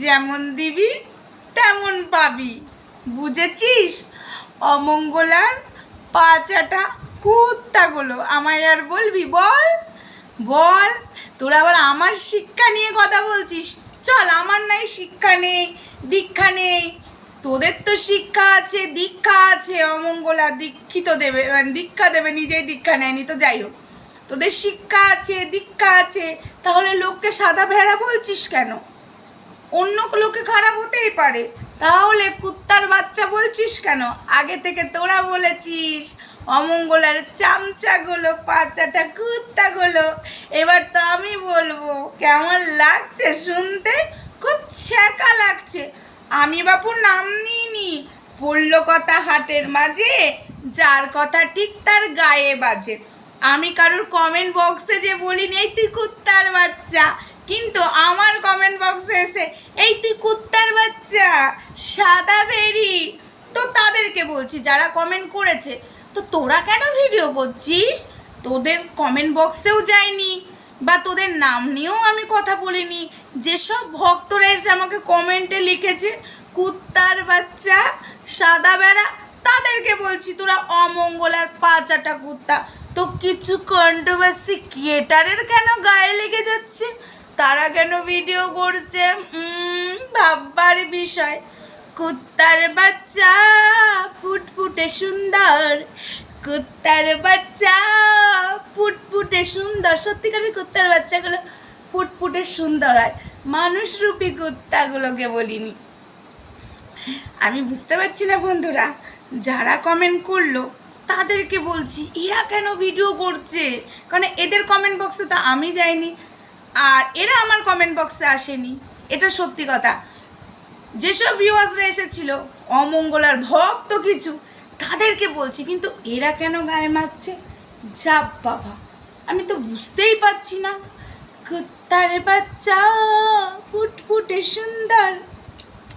যেমন দিবি তেমন পাবি, বুঝেছিস? অমঙ্গলার পাচাটা কুত্তাগুলো আমায় আর বলবি? বল বল, তোরা আবার আমার শিক্ষা নিয়ে কথা বলছিস। চল, আমার নাই শিক্ষা নেই দীক্ষা নেই, তোদের তো শিক্ষা আছে দীক্ষা আছে। অমঙ্গলা দীক্ষিত দেবে, মানে দীক্ষা দেবে, নিজেই দীক্ষা নেয়নি তো যাই হোক, তোদের শিক্ষা আছে দীক্ষা আছে, তাহলে লোককে সাদা ভেড়া বলছিস কেন? অন্য লোকে খারাপ হতেই পারে, তাহলে কুত্তার বাচ্চা বলছিস কেন? আগে থেকে তোরা বলেছিস অমঙ্গলার চামচাগুলো, পাচাটা কুত্তাগুলো। এবার তো আমি বলবো, কেমন লাগছে শুনতে? খুব ছ্যাঁকা লাগছে। আমি বাপু নাম নিইনি, পড়ল কথা হাটের মাঝে, যার কথা ঠিক তার গায়ে বাজে। আমি কারোর কমেন্ট বক্সে যে বলিনি এই তুই কুত্তার বাচ্চা, কিন্তু আমার কমেন্ট বক্সে এসে এই তুই কুত্তার বাচ্চা সাদা বেরি, তো তাদেরকে বলছি যারা কমেন্ট করেছে, তো তোরা কেন ভিডিও করছিস? তোদের কমেন্ট বক্সেও যায়নি বা তোদের নাম নিয়েও আমি কথা বলিনি। যেসব ভক্তরা এসে আমাকে কমেন্টে লিখেছে কুত্তার বাচ্চা সাদা বেড়া, তাদেরকে বলছি তোরা অমঙ্গলার পাচাটা কুত্তা। তো কিছু কন্ট্রোভার্সি ক্রিয়েটারের কেন গায়ে লেগে যাচ্ছে? তারা কেন ভিডিও করছে? ভাববার বিষয়। কুত্তার বাচ্চা ফুটফুটে সুন্দর, কুত্তার বাচ্চা ফুটফুটে সুন্দর। সত্যিকারের কুত্তার বাচ্চাগুলো ফুটফুটে সুন্দর হয়, মানুষরূপী কুত্তাগুলোকে বলিনি। আমি বুঝতে পারছি না বন্ধুরা, যারা কমেন্ট করলো তাদেরকে বলছি এরা কেন ভিডিও করছে, কারণ এদের কমেন্ট বক্সে তো আমি যাইনি আর এরা আমার কমেন্ট বক্সে আসেনি, এটা সত্যি কথা। যেসব ভিউয়ার্সরা এসেছিল অমঙ্গলার ভক্ত কিছু, তাদেরকে বলছি, কিন্তু এরা কেন গায়ে মারছে? যা বাবা, আমি তো বুঝতেই পারছি না। কুত্তার বাচ্চা ফুটফুটে সুন্দর,